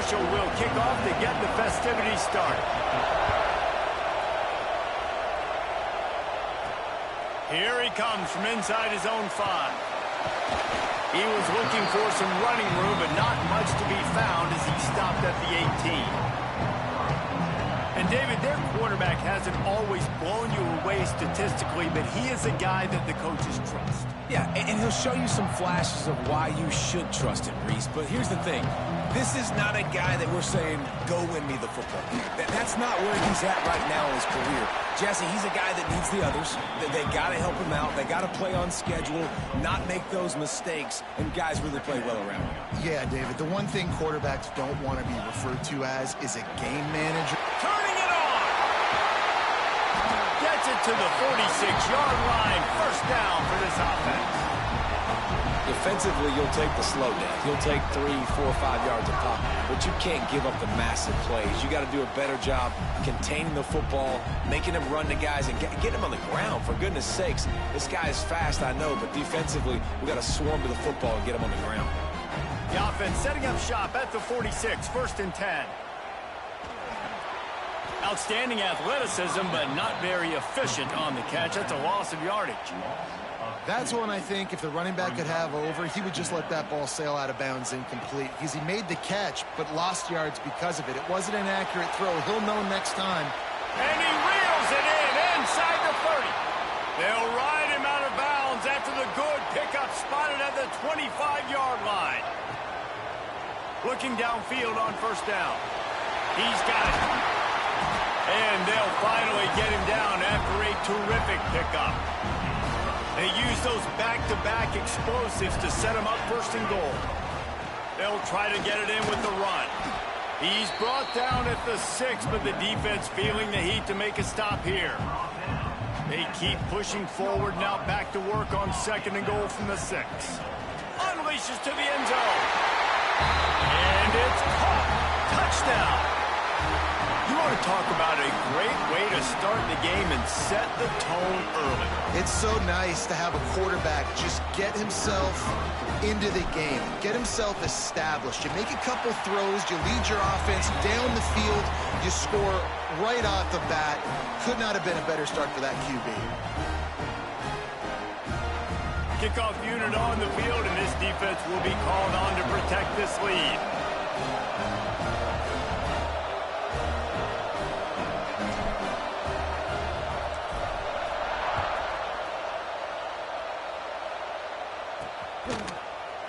Marshall will kick off to get the festivities started. Here he comes from inside his own 5. He was looking for some running room, but not much to be found as he stopped at the 18. And David, their quarterback hasn't always blown you away statistically, but he is a guy that the coaches trust. Yeah, and he'll show you some flashes of why you should trust him, Reese. But here's the thing. This is not a guy that we're saying, go win me the football game. That's not where he's at right now in his career. Jesse, he's a guy that needs the others. They got to help him out. They got to play on schedule, not make those mistakes, and guys really play well around him. Yeah, David, the one thing quarterbacks don't want to be referred to as is a game manager. Turning it on! Gets it to the 46-yard line. First down for this offense. Defensively, you'll take the slow down. You'll take 3, 4, 5 yards a pop, but you can't give up the massive plays. You got to do a better job containing the football, making him run to guys, and get him on the ground. For goodness sakes, this guy is fast, I know, but defensively, we got to swarm to the football and get him on the ground. The offense setting up shop at the 46, 1st and 10. Outstanding athleticism, but not very efficient on the catch. That's a loss of yardage. That's one I think if the running back could have over, he would just let that ball sail out of bounds incomplete because he made the catch but lost yards because of it. It wasn't an accurate throw. He'll know next time. And he reels it in inside the 30. They'll ride him out of bounds after the good pickup spotted at the 25-yard line. Looking downfield on 1st down. He's got it. And they'll finally get him down after a terrific pickup. They use those back-to-back explosives to set him up 1st and goal. They'll try to get it in with the run. He's brought down at the 6, but the defense feeling the heat to make a stop here. They keep pushing forward, now back to work on 2nd and goal from the 6. Unleashes to the end zone. And it's caught. Touchdown. You want to talk about a great way to start the game and set the tone early. It's so nice to have a quarterback just get himself into the game, get himself established. You make a couple throws, you lead your offense down the field, you score right off the bat. Could not have been a better start for that QB. Kickoff unit on the field, and this defense will be called on to protect this lead.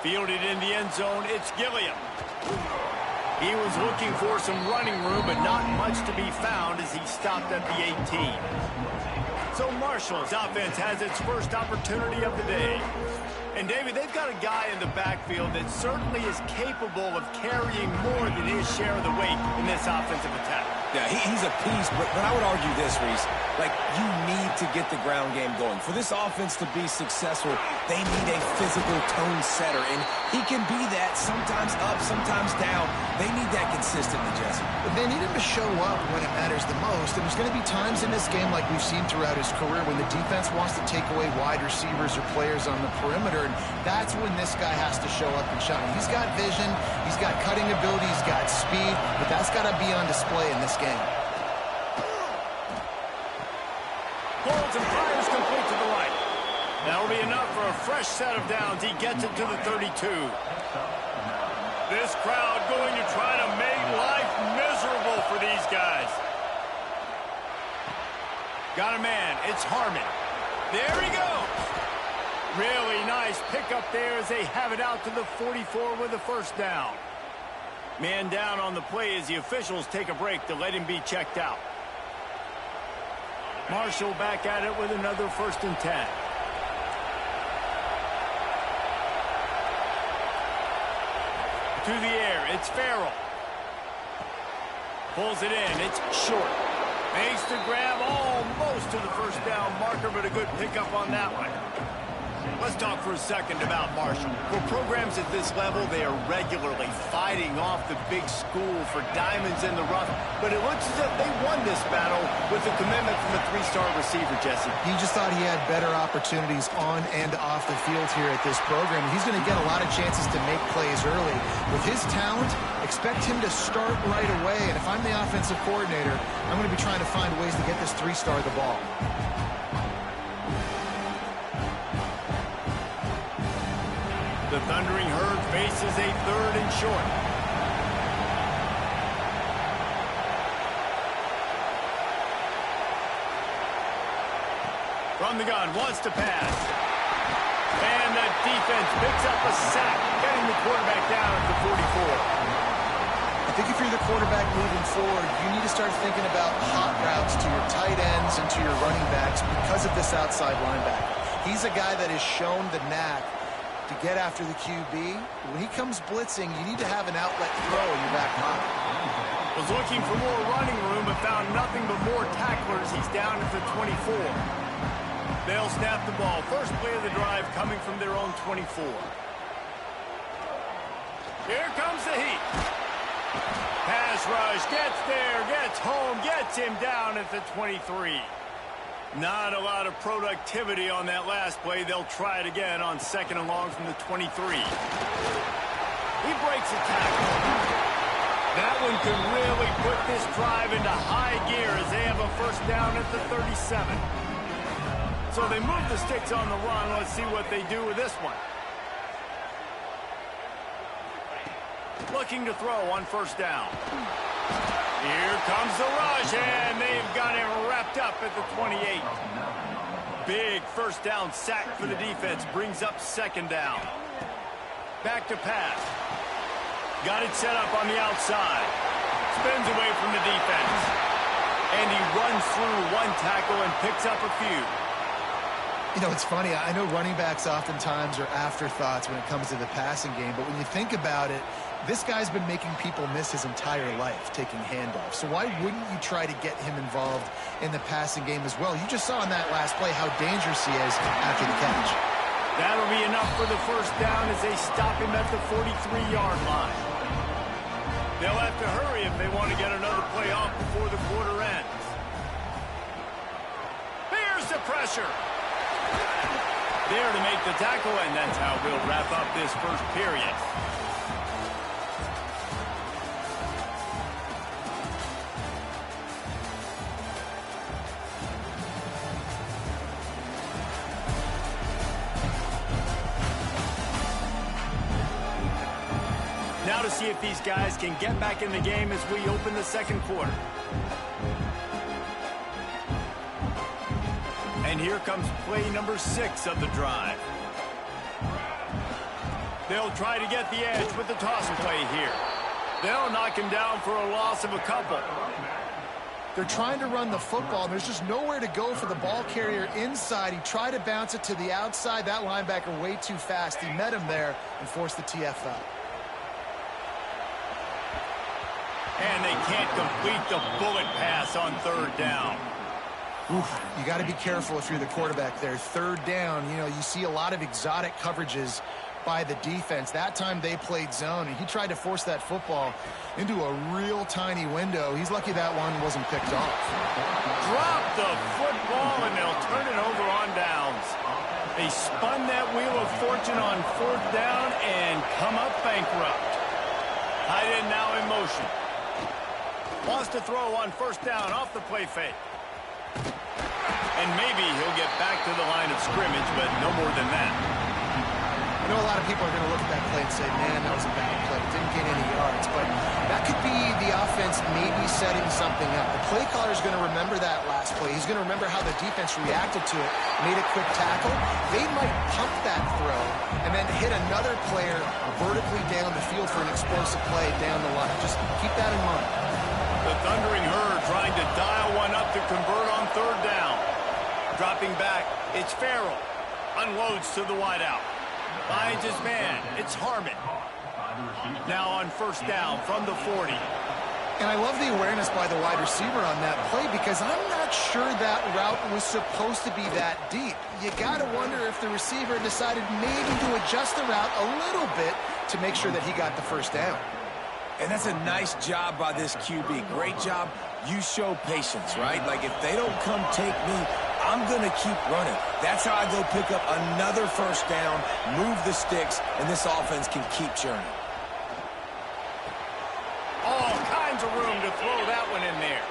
Fielded in the end zone, it's Gilliam. He was looking for some running room, but not much to be found as he stopped at the 18. So Marshall's offense has its first opportunity of the day. And David, they've got a guy in the backfield that certainly is capable of carrying more than his share of the weight in this offensive attack. Yeah, he's a piece, but I would argue this, Reese. Like, you need to get the ground game going. For this offense to be successful, they need a physical tone setter, and he can be that, sometimes up, sometimes down. They need that consistently, Jesse. But they need him to show up when it matters the most, and there's going to be times in this game like we've seen throughout his career when the defense wants to take away wide receivers or players on the perimeter, and that's when this guy has to show up and shine. He's got vision, he's got cutting ability, he's got speed, but that's got to be on display in this game. Holds and fires complete to the right. That'll be enough for a fresh set of downs. He gets it to the 32. This crowd going to try to make life miserable for these guys. Got a man. It's Harmon. There he goes. Really nice pickup there as they have it out to the 44 with a 1st down. Man down on the play as the officials take a break to let him be checked out. Marshall back at it with another 1st and 10. To the air, it's Farrell. Pulls it in, it's short. Makes the grab almost to the 1st down marker, but a good pickup on that one. Let's talk for a second about Marshall. For programs at this level, they are regularly fighting off the big school for diamonds in the rough, but it looks as if they won this battle with the commitment from a three-star receiver, Jesse. He just thought he had better opportunities on and off the field here at this program. He's going to get a lot of chances to make plays early. With his talent, expect him to start right away, and if I'm the offensive coordinator, I'm going to be trying to find ways to get this three-star the ball. The Thundering Herd faces a 3rd and short. From the gun, wants to pass. And the defense picks up a sack, getting the quarterback down at the 44. I think if you're the quarterback moving forward, you need to start thinking about hot routes to your tight ends and to your running backs because of this outside linebacker. He's a guy that has shown the knack to get after the QB. When he comes blitzing, you need to have an outlet throw in your back pocket. Was looking for more running room but found nothing but more tacklers. He's down at the 24. They'll snap the ball. First play of the drive coming from their own 24. Here comes the heat. Pass rush, gets there, gets home, gets him down at the 23. Not a lot of productivity on that last play. They'll try it again on 2nd and long from the 23. He breaks a tackle. That one could really put this drive into high gear as they have a first down at the 37. So they move the sticks on the run. Let's see what they do with this one. Looking to throw on first down. Here comes the rush, and they've got him wrapped up at the 28. Big first down sack for the defense. Brings up 2nd down. Back to pass. Got it set up on the outside. Spins away from the defense. And he runs through one tackle and picks up a few. You know, it's funny. I know running backs oftentimes are afterthoughts when it comes to the passing game, but when you think about it, this guy's been making people miss his entire life taking handoffs. So why wouldn't you try to get him involved in the passing game as well? You just saw in that last play how dangerous he is after the catch. That'll be enough for the first down as they stop him at the 43-yard line. They'll have to hurry if they want to get another play off before the quarter ends. Here's the pressure. There to make the tackle, and that's how we'll wrap up this first period. Now to see if these guys can get back in the game as we open the second quarter. And here comes play number 6 of the drive. They'll try to get the edge with the toss play here. They'll knock him down for a loss of a couple. They're trying to run the football, and there's just nowhere to go for the ball carrier inside. He tried to bounce it to the outside. That linebacker way too fast. He met him there and forced the TFL. And they can't complete the bullet pass on 3rd down. Oof, you got to be careful if you're the quarterback there. 3rd down, you know, you see a lot of exotic coverages by the defense. That time they played zone, and he tried to force that football into a real tiny window. He's lucky that one wasn't picked off. Drop the football, and they'll turn it over on downs. They spun that wheel of fortune on 4th down and come up bankrupt. Tight end now in motion. Wants to throw on 1st down off the play fake. And maybe he'll get back to the line of scrimmage, but no more than that. I know a lot of people are going to look at that play and say, man, that was a bad play. It didn't gain any yards. But that could be the offense maybe setting something up. The play caller is going to remember that last play. He's going to remember how the defense reacted to it, made a quick tackle. They might pump that throw and then hit another player vertically down the field for an explosive play down the line. Just keep that in mind. The Thundering Herd trying to dial one up to convert on 3rd down. Dropping back, it's Farrell. Unloads to the wideout. Finds his man, it's Harmon. Now on 1st down from the 40. And I love the awareness by the wide receiver on that play because I'm not sure that route was supposed to be that deep. You got to wonder if the receiver decided maybe to adjust the route a little bit to make sure that he got the first down. And that's a nice job by this QB. Great job. You show patience, right? Like, if they don't come take me, I'm going to keep running. That's how I go pick up another first down, move the sticks, and this offense can keep churning. All kinds of room to throw that one in there.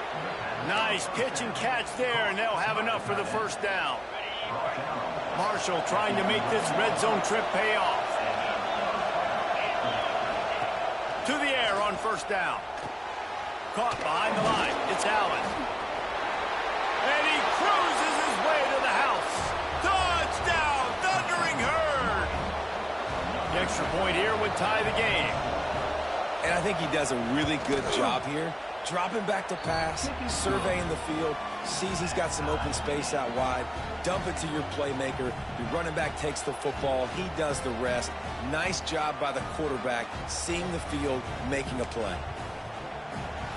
Nice pitch and catch there, and they'll have enough for the first down. Marshall trying to make this red zone trip pay off. To the air on first down. Caught behind the line. It's Allen. And he cruises his way to the house. Touchdown, Thundering Herd. The extra point here would tie the game. And I think he does a really good job here. Dropping back to pass, surveying the field, sees he's got some open space out wide, dump it to your playmaker. Your running back takes the football. He does the rest. Nice job by the quarterback, seeing the field, making a play.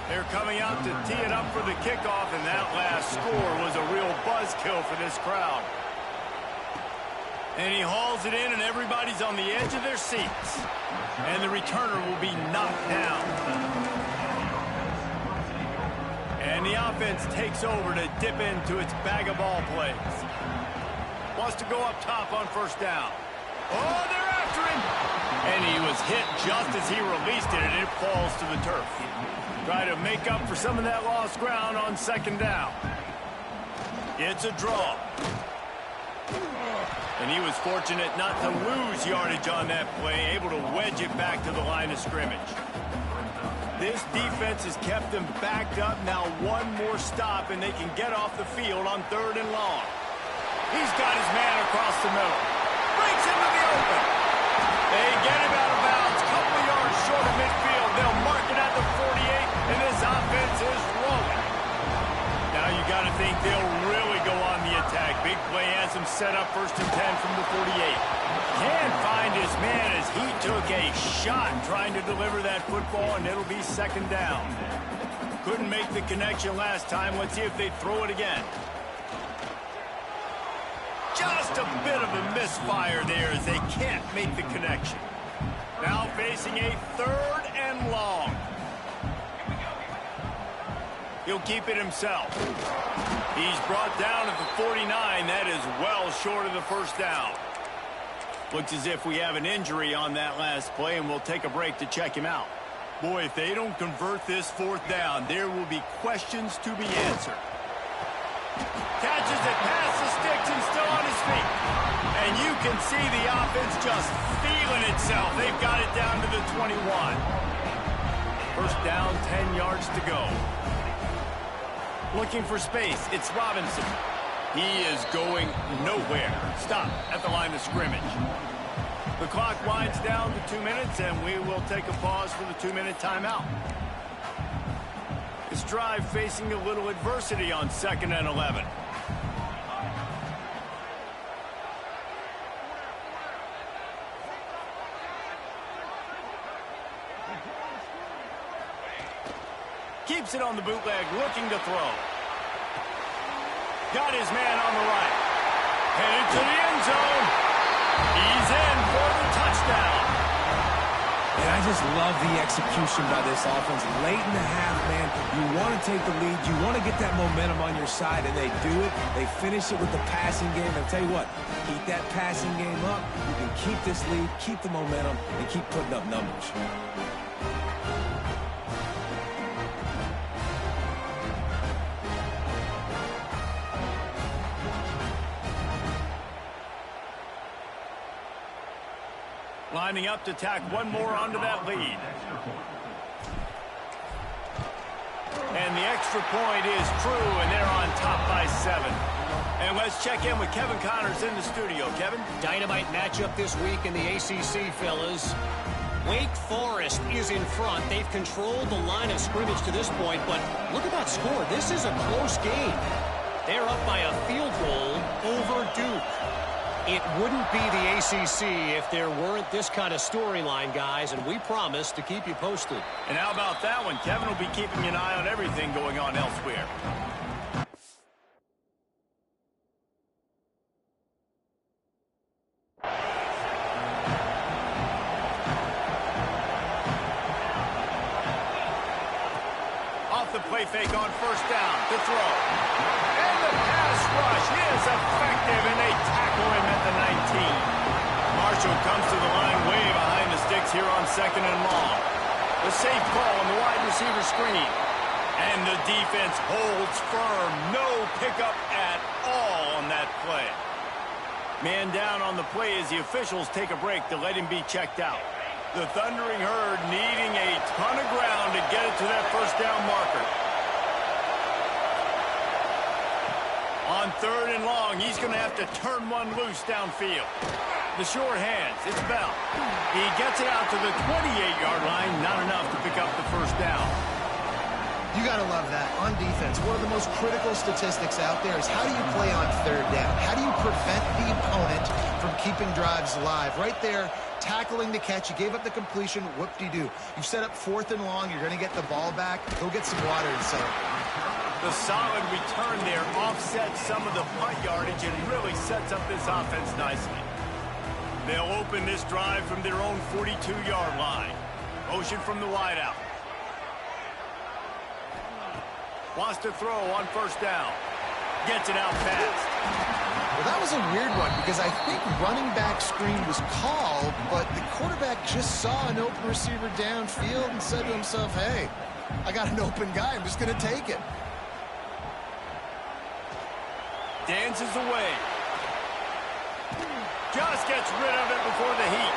They're coming out to tee it up for the kickoff, and that last score was a real buzzkill for this crowd. And he hauls it in, and everybody's on the edge of their seats. And the returner will be knocked down. And the offense takes over to dip into its bag of ball plays. Wants to go up top on first down. Oh, they're after him! And he was hit just as he released it, and it falls to the turf. Try to make up for some of that lost ground on second down. It's a draw. And he was fortunate not to lose yardage on that play, able to wedge it back to the line of scrimmage. This defense has kept them backed up. Now one more stop, and they can get off the field on 3rd and long. He's got his man across the middle. Breaks into the open. They get him out of bounds. Couple of yards short of midfield. They'll mark it at the 48, and this offense is rolling. Now you got to think they'll really go on the attack. Big play has him set up 1st and 10 from the 48. Can't find his man as he took a shot trying to deliver that football, and it'll be 2nd down. Couldn't make the connection last time. Let's see if they throw it again. Just a bit of a misfire there as they can't make the connection. Now facing a 3rd and long. He'll keep it himself. He's brought down at the 49. That is well short of the first down. Looks as if we have an injury on that last play, and we'll take a break to check him out. Boy, if they don't convert this 4th down, there will be questions to be answered. Catches it past the sticks and still on his feet. And you can see the offense just feeling itself. They've got it down to the 21. First down, 10 yards to go. Looking for space. It's Robinson. He is going nowhere. Stop at the line of scrimmage. The clock winds down to 2 minutes, and we will take a pause for the 2-minute timeout. This drive facing a little adversity on 2nd and 11. Keeps it on the bootleg, looking to throw. Got his man on the right. Headed to the end zone. He's in for the touchdown. And I just love the execution by this offense. Late in the half, man, you want to take the lead. You want to get that momentum on your side, and they do it. They finish it with the passing game. I'll tell you what, keep that passing game up. You can keep this lead, keep the momentum, and keep putting up numbers. Lining up to tack one more onto that lead. And the extra point is true, and they're on top by 7. And let's check in with Kevin Connors in the studio. Kevin? Dynamite matchup this week in the ACC, fellas. Wake Forest is in front. They've controlled the line of scrimmage to this point, but look at that score. This is a close game. They're up by a field goal over Duke. It wouldn't be the ACC if there weren't this kind of storyline, guys, and we promise to keep you posted. And how about that one? Kevin will be keeping an eye on everything going on elsewhere. Off the play fake on first down to throw. And the pass rush is effective, and they tackle him at the 19. Marshall comes to the line way behind the sticks here on 2nd and long. The safe call on the wide receiver screen. And the defense holds firm. No pickup at all on that play. Man down on the play as the officials take a break to let him be checked out. The Thundering Herd needing a ton of ground to get it to that first down marker. On 3rd and long, he's going to have to turn one loose downfield. The short hands, it's Bell. He gets it out to the 28-yard line, not enough to pick up the first down. You got to love that. On defense, one of the most critical statistics out there is how do you play on 3rd down? How do you prevent the opponent from keeping drives alive? Right there, tackling the catch. You gave up the completion. Whoop-de-doo. You've set up 4th and long. You're going to get the ball back. Go get some water and set up. The solid return there offsets some of the punt yardage and really sets up this offense nicely. They'll open this drive from their own 42-yard line. Motion from the wideout. Wants to throw on first down. Gets it out fast. Well, that was a weird one because I think running back screen was called, but the quarterback just saw an open receiver downfield and said to himself, hey, I got an open guy. I'm just going to take it. Dances away. Just gets rid of it before the heat.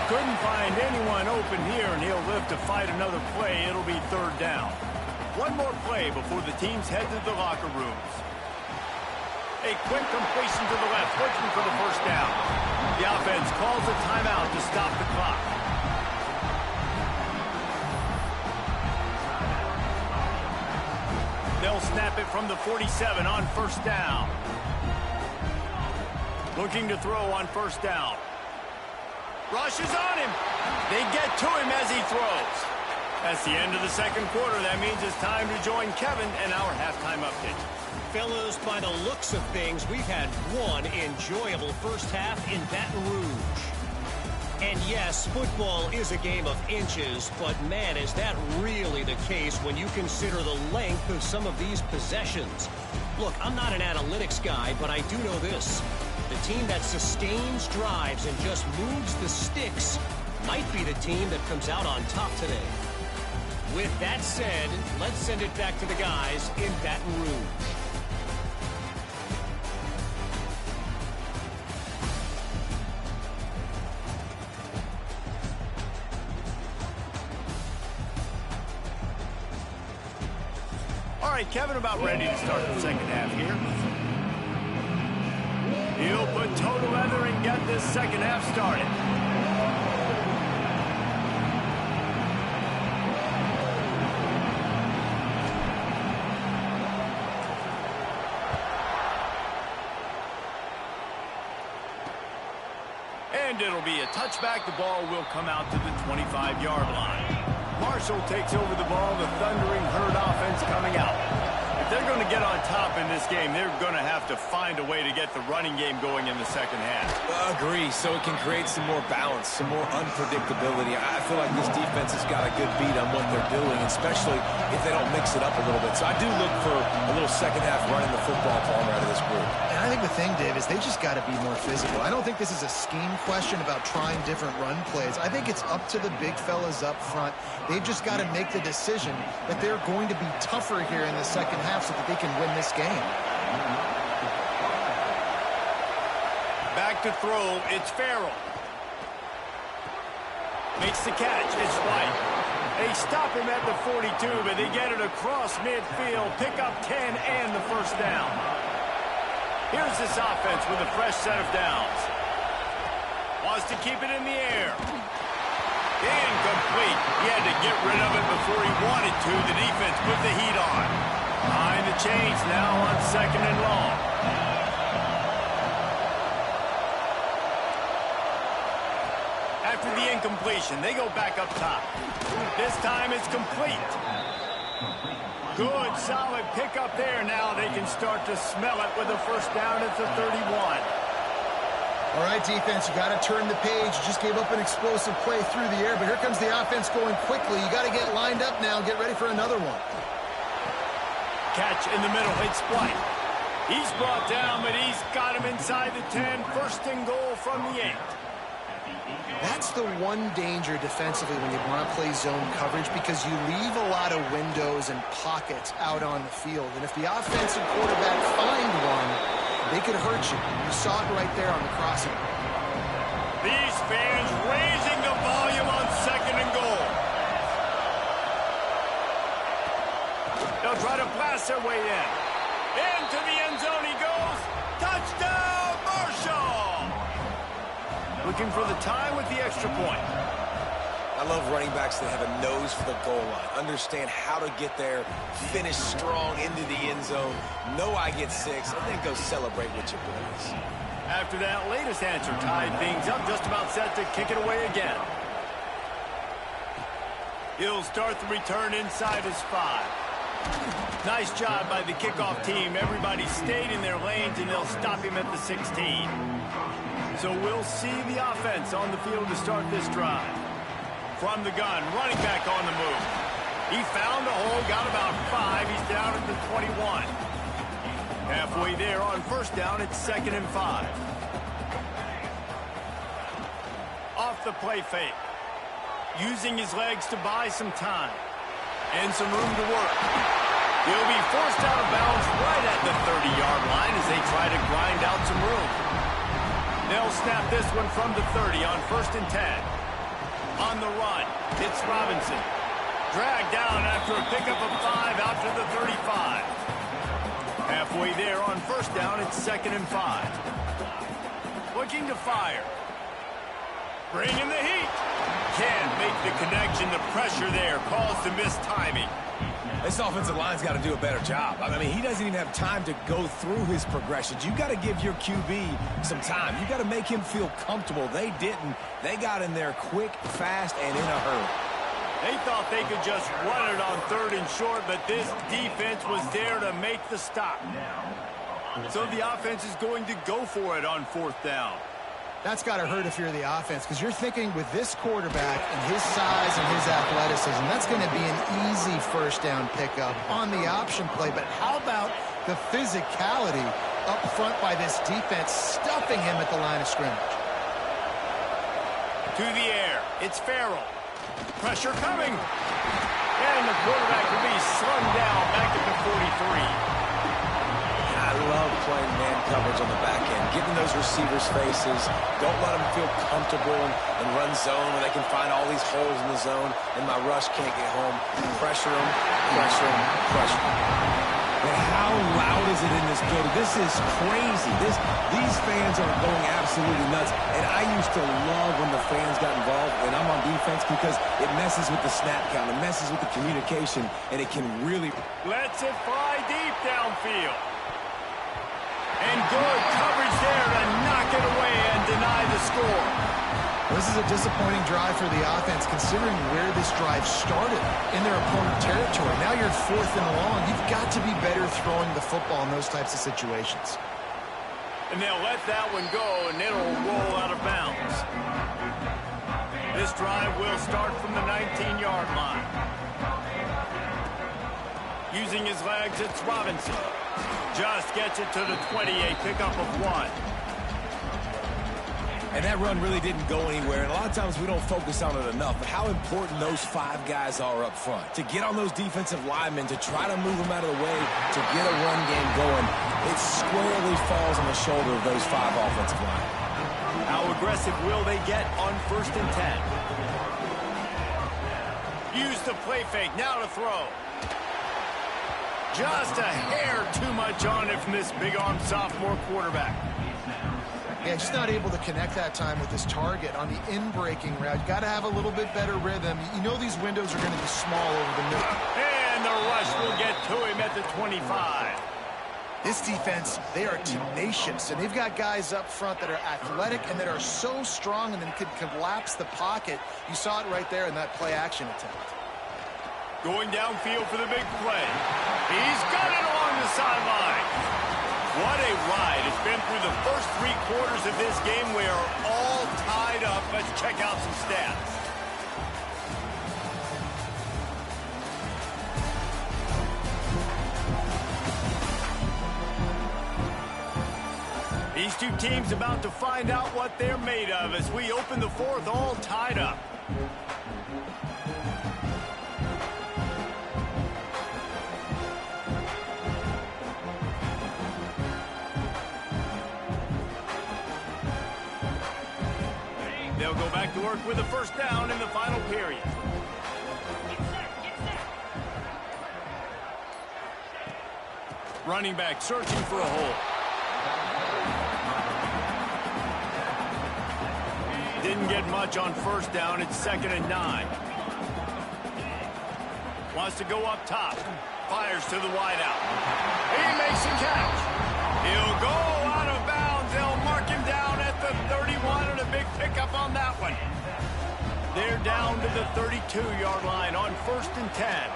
Couldn't find anyone open here, and he'll live to fight another play. It'll be 3rd down. One more play before the teams head to the locker rooms. A quick completion to the left, looking for the first down. The offense calls a timeout to stop the clock. They'll snap it from the 47 on first down. Looking to throw on first down. Rush is on him. They get to him as he throws. That's the end of the 2nd quarter. That means it's time to join Kevin and our halftime update. Fellas, by the looks of things, we've had one enjoyable first half in Baton Rouge. And yes, football is a game of inches, but man, is that really the case when you consider the length of some of these possessions. Look, I'm not an analytics guy, but I do know this. The team that sustains drives and just moves the sticks might be the team that comes out on top today. With that said, let's send it back to the guys in Baton Rouge. All right, Kevin, about ready to start the 2nd half here. He'll put total leather and get this 2nd half started. And it'll be a touchback. The ball will come out to the 25-yard line. Marshall takes over the ball. The Thundering Herd offense coming out. If they're going to get on top in this game, they're going to have to find a way to get the running game going in the 2nd half. Agree, so it can create some more balance, some more unpredictability. I feel like this defense has got a good beat on what they're doing, especially if they don't mix it up a little bit. So I do look for a little 2nd half running the football palmer out of this group. And I think the thing, Dave, is they just got to be more physical. I don't think this is a scheme question about trying different run plays. I think it's up to the big fellas up front. They've just got to make the decision that they're going to be tougher here in the 2nd half so that they can win this game. Back to throw, it's Farrell. Makes the catch, it's White. They stop him at the 42, but they get it across midfield, pick up 10 and the first down. Here's this offense with a fresh set of downs. Wants to keep it in the air. Incomplete. He had to get rid of it before he wanted to. The defense put the heat on. Behind the chains now on 2nd and long. after the incompletion. They go back up top. This time it's complete. Good, solid pickup there. Now they can start to smell it with a first down at the 31. All right, defense, you got to turn the page. You just gave up an explosive play through the air, but here comes the offense going quickly. You got to get lined up now, get ready for another one. Catch in the middle, it's White. He's brought down, but he's got him inside the 10. First and goal from the 8. That's the one danger defensively when you want to play zone coverage, because you leave a lot of windows and pockets out on the field. And if the offensive quarterback find one, they could hurt you. You saw it right there on the crossing. These fans raising the volume on second and goal. They'll try to blast their way in. Into the end zone he goes. Touchdown, Marshall! Looking for the tie with the extra point. I love running backs that have a nose for the goal line. Understand how to get there, finish strong into the end zone, know I get 6, and then go celebrate with your boys. After that latest answer tied things up, just about set to kick it away again. He'll start the return inside his 5. Nice job by the kickoff team. Everybody stayed in their lanes, and they'll stop him at the 16. So we'll see the offense on the field to start this drive. From the gun, running back on the move. He found a hole, got about 5. He's down at the 21. Halfway there on first down, it's 2nd and 5. Off the play fake. Using his legs to buy some time. And some room to work. He'll be forced out of bounds right at the 30-yard line as they try to grind out some room. They'll snap this one from the 30 on 1st and 10. On the run, it's Robinson. Dragged down after a pickup of 5 out to the 35. Halfway there on first down, it's 2nd and 5. Looking to fire. Bringing the heat. Can't make the connection. The pressure there caused the missed timing. This offensive line's got to do a better job. I mean, he doesn't even have time to go through his progressions. You got to give your QB some time. You got to make him feel comfortable. They didn't. They got in there quick, fast, and in a hurry. They thought they could just run it on 3rd and short, but this defense was there to make the stop. So the offense is going to go for it on 4th down. That's got to hurt if you're the offense, because you're thinking with this quarterback and his size and his athleticism, that's going to be an easy first down pickup on the option play. But how about the physicality up front by this defense, stuffing him at the line of scrimmage? To the air, it's Farrell. Pressure coming. And the quarterback will be slung down back at the 43. I love playing man coverage on the back end, getting those receivers' faces. Don't let them feel comfortable and run zone where they can find all these holes in the zone, and my rush can't get home. Pressure them, pressure them, pressure them. But how loud is it in this building? This is crazy. These fans are going absolutely nuts. And I used to love when the fans got involved when I'm on defense, because it messes with the snap count, it messes with the communication, and it can really... Lets it fly deep downfield. And good coverage there to knock it away and deny the score. This is a disappointing drive for the offense, considering where this drive started, in their opponent territory. Now you're 4th and long. You've got to be better throwing the football in those types of situations. And they'll let that one go, and it'll roll out of bounds. This drive will start from the 19-yard line. Using his legs, it's Robinson. Just gets it to the 20, a pickup of 1. And that run really didn't go anywhere. And a lot of times we don't focus on it enough. But how important those 5 guys are up front. To get on those defensive linemen, to try to move them out of the way, to get a run game going, it squarely falls on the shoulder of those 5 offensive linemen. How aggressive will they get on 1st and 10? Use the play fake, now to throw. Just a hair too much on it from this big-armed sophomore quarterback. Yeah, just not able to connect that time with his target on the in-breaking route. You got to have a little bit better rhythm. You know these windows are going to be small over the middle. And the rush will get to him at the 25. This defense, they are tenacious, and they've got guys up front that are athletic and that are so strong and then can collapse the pocket. You saw it right there in that play-action attempt. Going downfield for the big play. He's got it along the sideline. What a ride. It's been through the first 3 quarters of this game. We are all tied up. Let's check out some stats. These two teams about to find out what they're made of as we open the 4th all tied up. They'll go back to work with a first down in the final period. Running back searching for a hole. Didn't get much on first down. It's 2nd and 9. Wants to go up top. Fires to the wideout. He makes a catch. He'll go out of bounds. They'll mark him down at the 31 and a big pickup on that one. They're down to the 32-yard line on 1st and 10.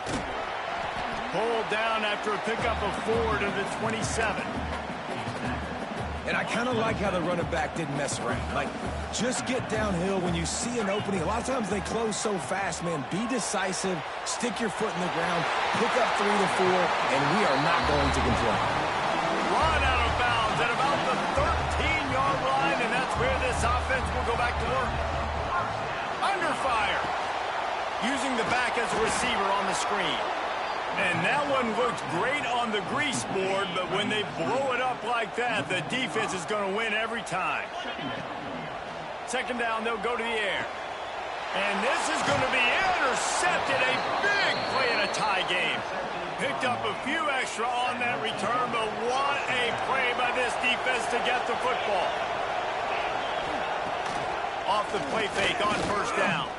Pulled down after a pickup of 4 to the 27. And I kind of like how the running back didn't mess around. Like, just get downhill when you see an opening. A lot of times they close so fast, man. Be decisive, stick your foot in the ground, pick up 3 to 4, and we are not going to complain. Run out of bounds at about the 13-yard line, and that's where this offense will go back to work. Under fire. Using the back as a receiver on the screen. And that one looked great on the grease board, but when they blow it up like that, the defense is going to win every time. 2nd down, they'll go to the air. And this is going to be intercepted. A big play in a tie game. Picked up a few extra on that return, but what a play by this defense to get the football. Off the play fake on first down.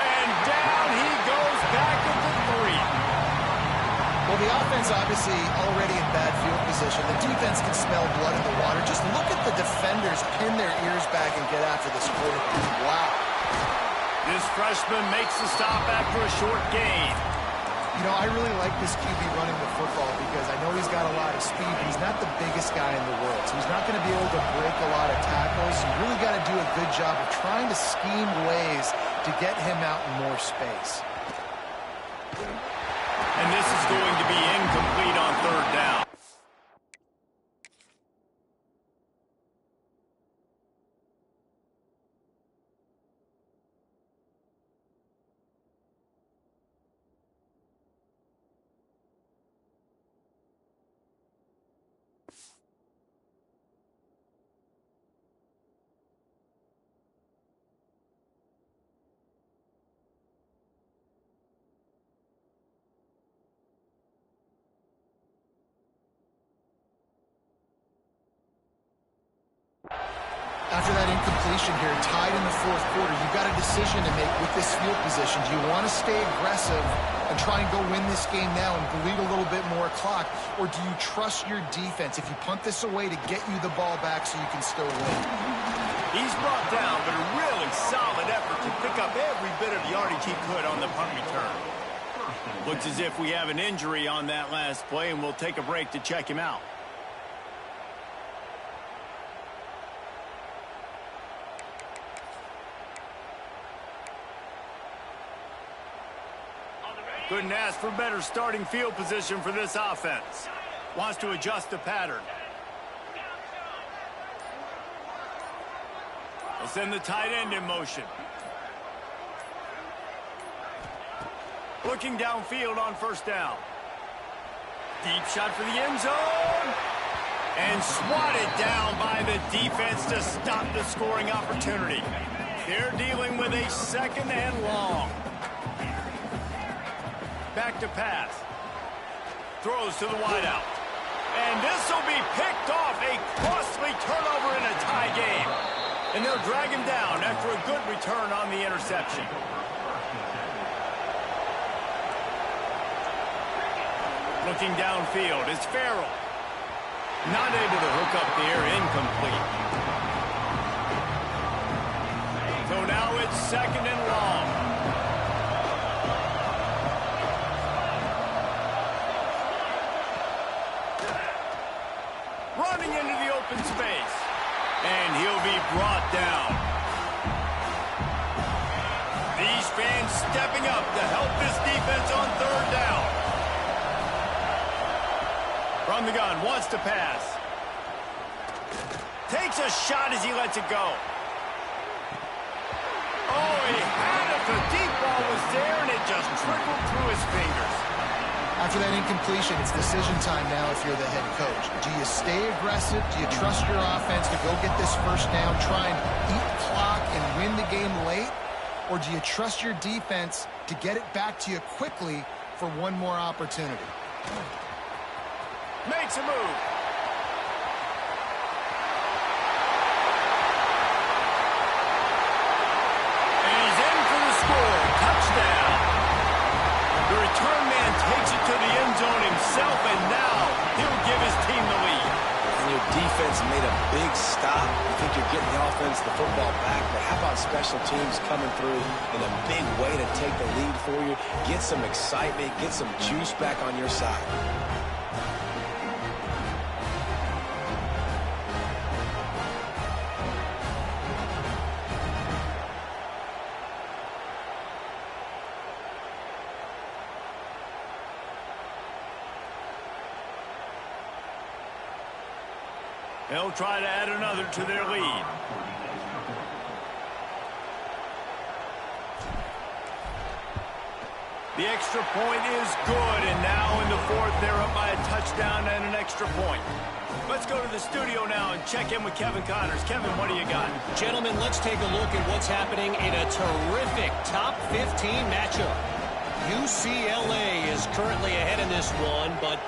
And down he goes back at the 3. Well, the offense obviously already in bad field position. The defense can smell blood in the water. Just look at the defenders pin their ears back and get after this quarterback. Wow. This freshman makes the stop after a short gain. You know, I really like this QB running the football because I know he's got a lot of speed, but he's not the biggest guy in the world. So he's not going to be able to break a lot of tackles. You really got to do a good job of trying to scheme ways to get him out in more space. And this is going to be incomplete on 3rd down. After that incompletion here, tied in the 4th quarter, you've got a decision to make with this field position. Do you want to stay aggressive and try and go win this game now and bleed a little bit more clock, or do you trust your defense if you punt this away to get you the ball back so you can still win? He's brought down, but a really solid effort to pick up every bit of yardage he could on the punt return. Looks as if we have an injury on that last play, and we'll take a break to check him out. Couldn't ask for better starting field position for this offense. Wants to adjust the pattern. They'll send the tight end in motion. Looking downfield on first down. Deep shot for the end zone. And swatted down by the defense to stop the scoring opportunity. They're dealing with a 2nd and long. Back to pass. Throws to the wideout. And this will be picked off. A costly turnover in a tie game. And they'll drag him down after a good return on the interception. Looking downfield, it's Farrell. Not able to hook up there, incomplete. So now it's 2nd and long. Running into the open space. And he'll be brought down. These fans stepping up to help this defense on 3rd down. From the gun, wants to pass. Takes a shot as he lets it go. Oh, he had it. The deep ball was there, and it just trickled through his fingers. After that incompletion, it's decision time now if you're the head coach. Do you stay aggressive? Do you trust your offense to go get this 1st down, try and eat clock and win the game late? Or do you trust your defense to get it back to you quickly for one more opportunity? Makes a move. And he's in for the score. Touchdown. The return man takes it to the end zone himself, and now he'll give his team the lead. And your defense made a big stop. You think you're getting the offense, the football back, but how about special teams coming through in a big way to take the lead for you, get some excitement, get some juice back on your side. They'll try to add another to their lead. The extra point is good, and now in the 4th, they're up by a touchdown and an extra point. Let's go to the studio now and check in with Kevin Connors. Kevin, what do you got? Gentlemen, let's take a look at what's happening in a terrific top 15 matchup. UCLA is currently ahead in this one, but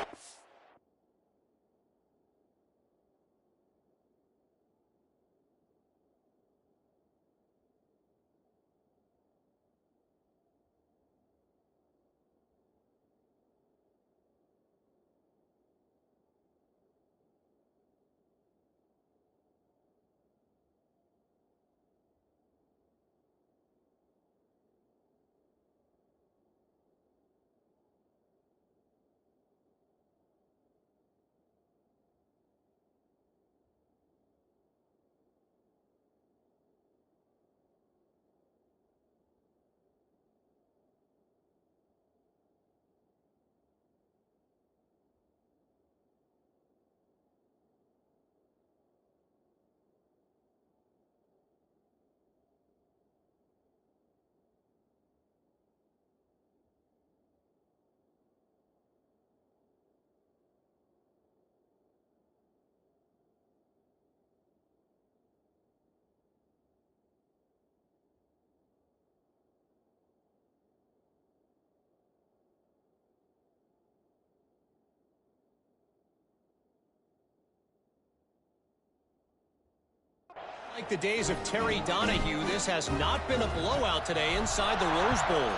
like the days of Terry Donahue, this has not been a blowout today inside the Rose Bowl.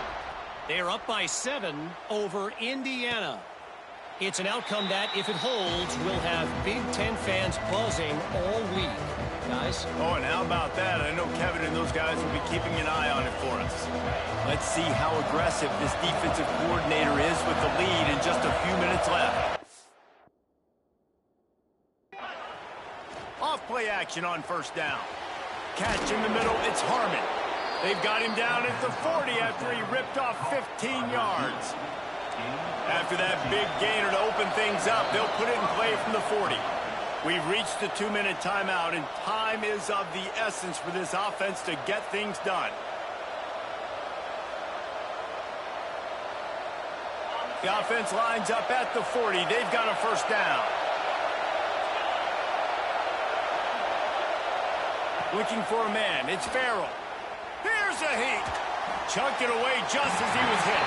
They're up by 7 over Indiana. It's an outcome that, if it holds, will have Big Ten fans buzzing all week. Guys? Oh, and how about that? I know Kevin and those guys will be keeping an eye on it for us. Let's see how aggressive this defensive coordinator is with the lead and just a few minutes left. Off-play action on 1st down. Catch in the middle, it's Harmon. They've got him down at the 40 after he ripped off 15 yards. After that big gainer to open things up, they'll put it in play from the 40. We've reached the 2-minute timeout, and time is of the essence for this offense to get things done. The offense lines up at the 40. They've got a 1st down. Looking for a man. It's Farrell. Here's a heat. Chunked it away just as he was hit.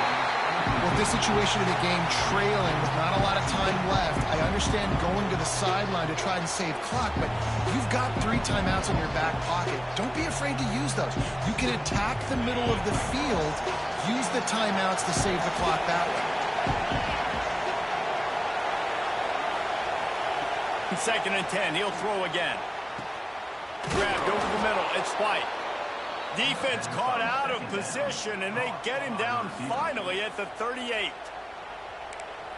With this situation of the game trailing with not a lot of time left, I understand going to the sideline to try and save clock, but you've got 3 timeouts in your back pocket. Don't be afraid to use those. You can attack the middle of the field, use the timeouts to save the clock that way. Second and 10. He'll throw again. Grabbed over the middle. It's White. Defense caught out of position, and they get him down finally at the 38.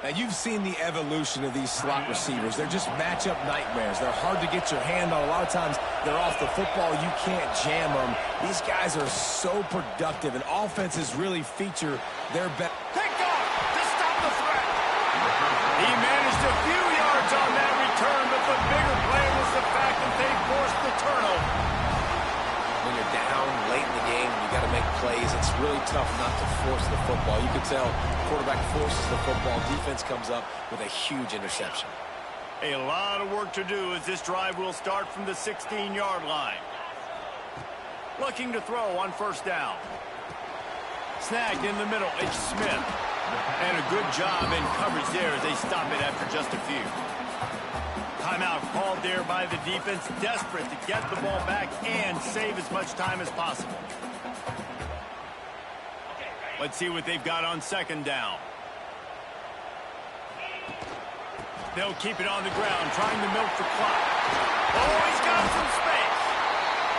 Now, you've seen the evolution of these slot receivers. They're just matchup nightmares. They're hard to get your hand on. A lot of times, they're off the football. You can't jam them. These guys are so productive, and offenses really feature their best. Picked off to stop the threat. He managed a few yards on that return, but the bigger play was the fact that they forced the turnover. When you're down late in the game, you got to make plays. It's really tough not to force the football. You can tell quarterback forces the football. Defense comes up with a huge interception. A lot of work to do as this drive will start from the 16-yard line. Looking to throw on first down. Snagged in the middle. It's Smith. And a good job in coverage there as they stop it after just a few. Timeout called there by the defense, desperate to get the ball back and save as much time as possible. Let's see what they've got on second down. They'll keep it on the ground, trying to milk the clock. Oh, he's got some space.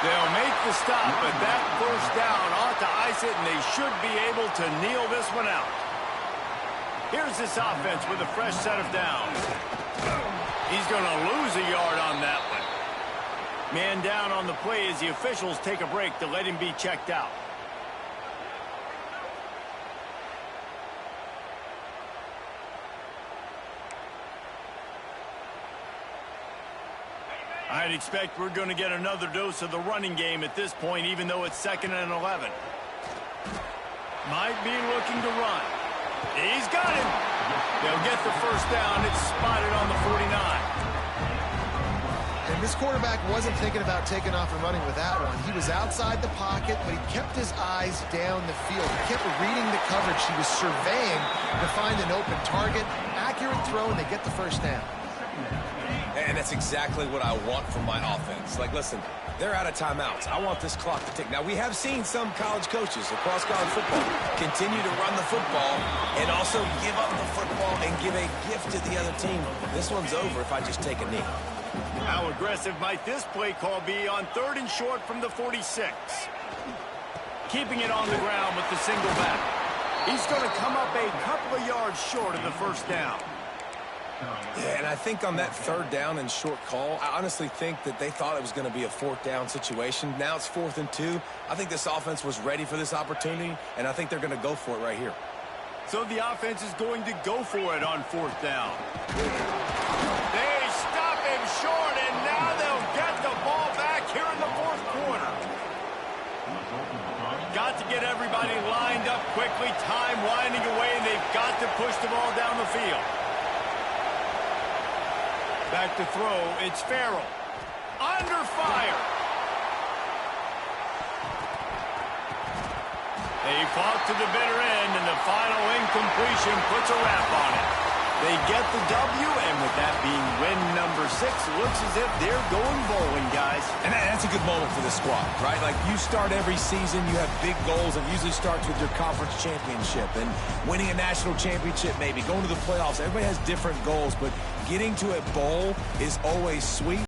They'll make the stop, but that first down ought to ice it, and they should be able to kneel this one out. Here's this offense with a fresh set of downs. He's going to lose a yard on that one. Man down on the play as the officials take a break to let him be checked out. I'd expect we're going to get another dose of the running game at this point, even though it's 2nd and 11. Might be looking to run. He's got him. They'll get the first down. It's spotted on the 49. And this quarterback wasn't thinking about taking off and running with that one. He was outside the pocket, but he kept his eyes down the field. He kept reading the coverage. He was surveying to find an open target. Accurate throw, and they get the first down. And that's exactly what I want from my offense. Like, listen, they're out of timeouts. I want this clock to tick. Now, we have seen some college coaches across college football continue to run the football and also give up the football and give a gift to the other team. This one's over if I just take a knee. How aggressive might this play call be on 3rd and short from the 46? Keeping it on the ground with the single back. He's going to come up a couple of yards short of the first down. Yeah, and I think on that 3rd down and short call, I honestly think that they thought it was going to be a 4th down situation. Now it's 4th and 2. I think this offense was ready for this opportunity, and I think they're going to go for it right here. So the offense is going to go for it on 4th down. They stop him short, and now they'll get the ball back here in the 4th quarter. Got to get everybody lined up quickly, time winding away, and they've got to push the ball down the field. Back to throw, it's Farrell. Under fire. They fought to the bitter end, and the final incompletion puts a wrap on it. They get the W, and with that being win number 6, looks as if they're going bowling, guys. And that's a good moment for this squad, right? Like, you start every season, you have big goals. It usually starts with your conference championship and winning a national championship, maybe going to the playoffs. Everybody has different goals, but getting to a bowl is always sweet.